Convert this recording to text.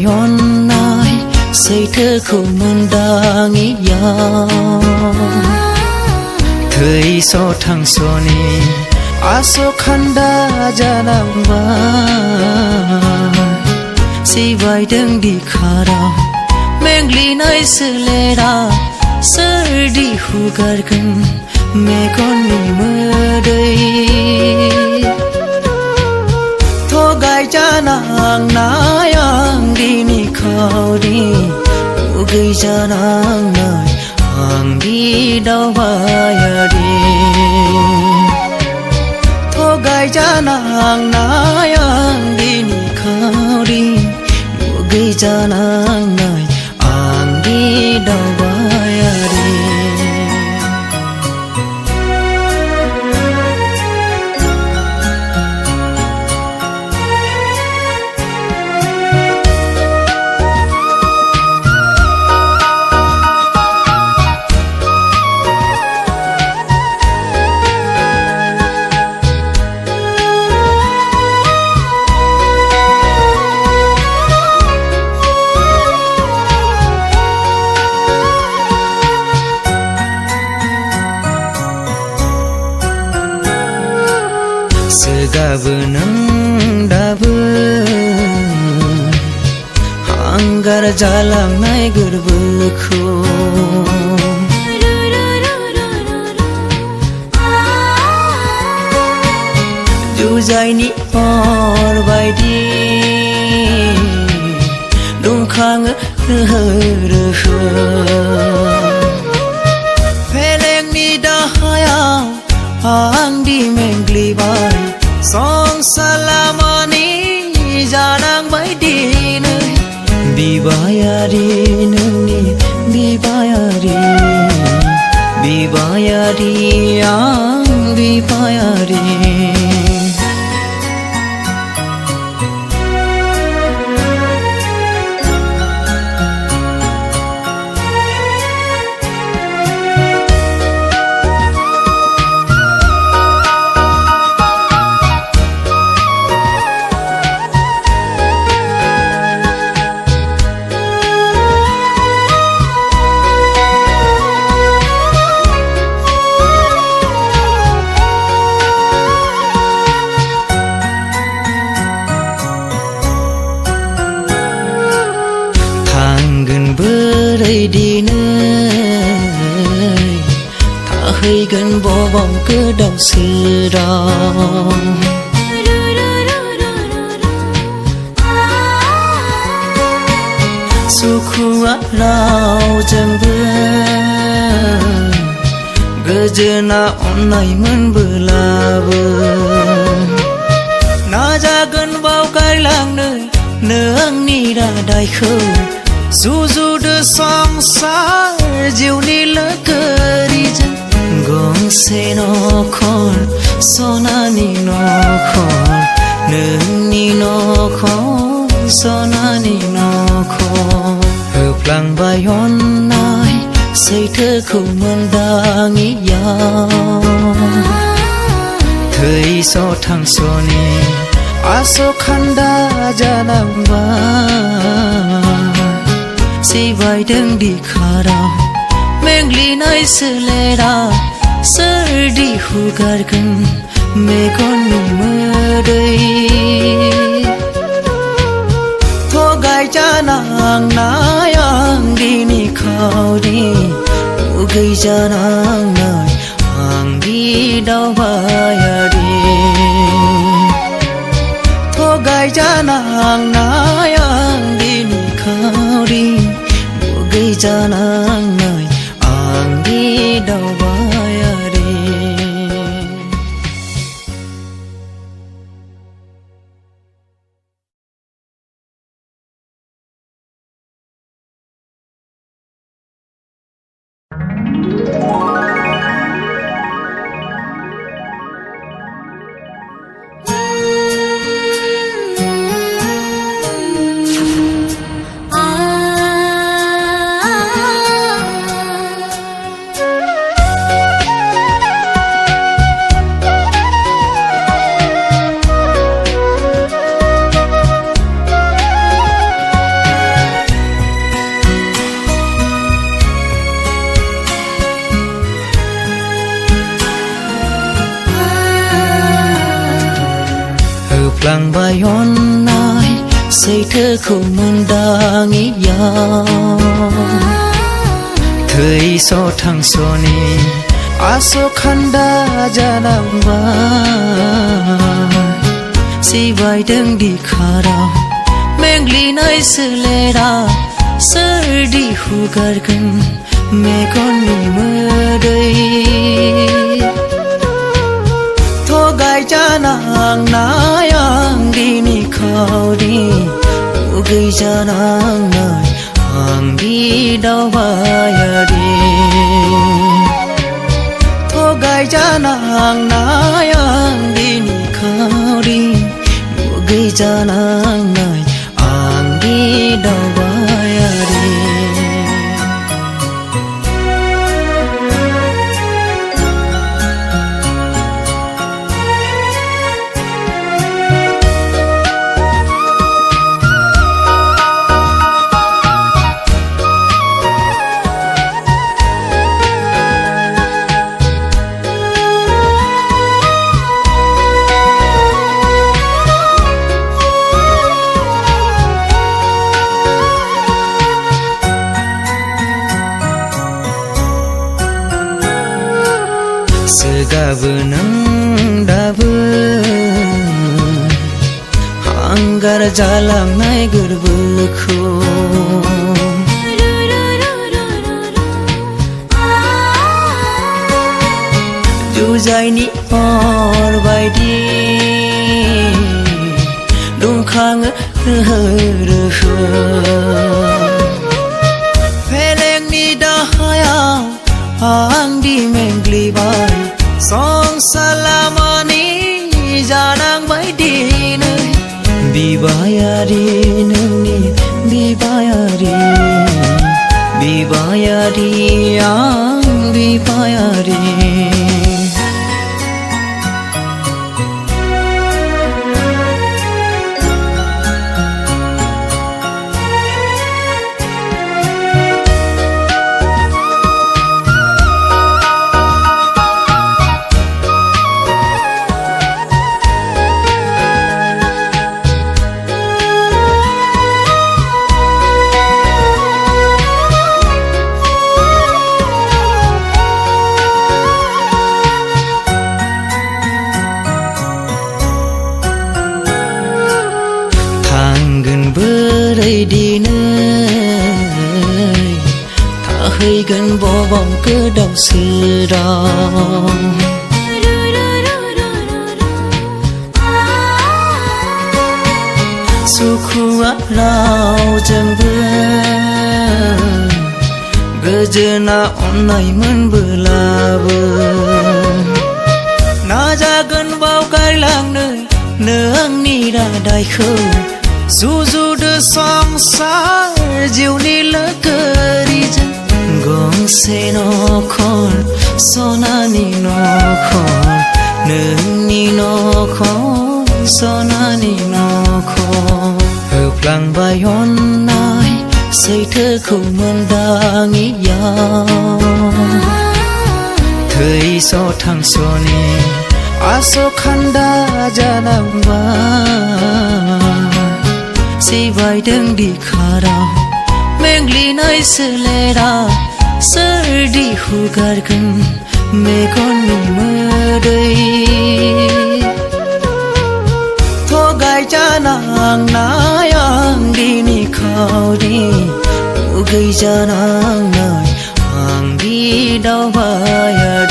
yon nai say thơ khổ môn đa nghĩ giàu thời so thằng so ni aso khanda janang ba si vai deng di khara mengli nai selera ser di hugar kan me kon ni mơ đây tho gai janang nayang di ni khao đi u gai janang nai ang đi đâu vaya đi tho gai janang nayang di ni khao đi u gai janang nai ang đi đâu vaya đi Segabenang daben hanggar jalang nai gerbekhu jujai ni or baidi dungkhang rehe feleng ni dahaya ang di mengli bai song salamani janang bai di nơi bibayari nani bibayari ang bibayari đi nơi ta hơi gần vô vòng cứ đầu xưa đó su khu á rau chân vườn gơ dơ na on này mơn bờ la bờ na ra gần vào cái làng nơi nương ni ra đại khơi du du đưa song xa diều ni lỡ cơ đi chân gong se no khon so na ni no khon nương ni no khon so na ni no khon hợp làng vai hon nai say thơ khổ mơn đa nghĩ giàu thời so thằng so ni aso khanda janang ba si vai deng di khara mengli nai selera ser di hugar kan me kon ni mơ đây tho gai janang nayang di ni khao đi u gai janang nai ang đi đâu vaya đi tho gai janang nayang di ni khao đi gây janang nai ang đi đâu vaya đi ah होफ्लांबाय अननाय सैथोखौ मोनदाङिया थैस' थांस'नि आस'खान्दा जालांबाय सिबायदों बिखाराव मेंग्लिनाय सोलेरा सोरदि हुगारगोन मेगननि मोदै थगायजानांनाय आं दिनै खावरि मुगैजानांनाय आं दि दावबायारि थगायजानांनाय आं दिनै खावरि मुगैजानांनाय आं दि दावबायारि सोगाबो नों दाबो हांगार जालांनाय गोरबोखौ जुजाइनि अर बायदि दुंखाङो रोहो रोहो फेलेंनि दाहायाव आं दि मेंग्लिबाय संसार लामानि जानांबाय दिनै बिबायारि नोंनि बिबायारि बिबायारि आं बिबायारि बोरै दिनै थाहैगोन बबाव गोदाव सोराव सुखुआ रावजोंबो गोजोना अननाय मोनबोलाबो नाजागोन बावगारलांनो नोंनि रादायखौ जुजुदो संसार जिउनि लोगोरिजों गंसे नखर सनानि नखर नोंनि नखर सनानि नखर होफ्लांबाय अननाय सैथोखौ मोनदाङिया थैस' थांस'नि आस'खान्दा जालांबाय सिबायदों बिखाराव मेंग्लिनाय सोलेरा सोरदि हुगारगोन मेगननि मोदै थगायजानांनाय आं दिनै खावरि मुगैजानांनाय आं दि दावबायारि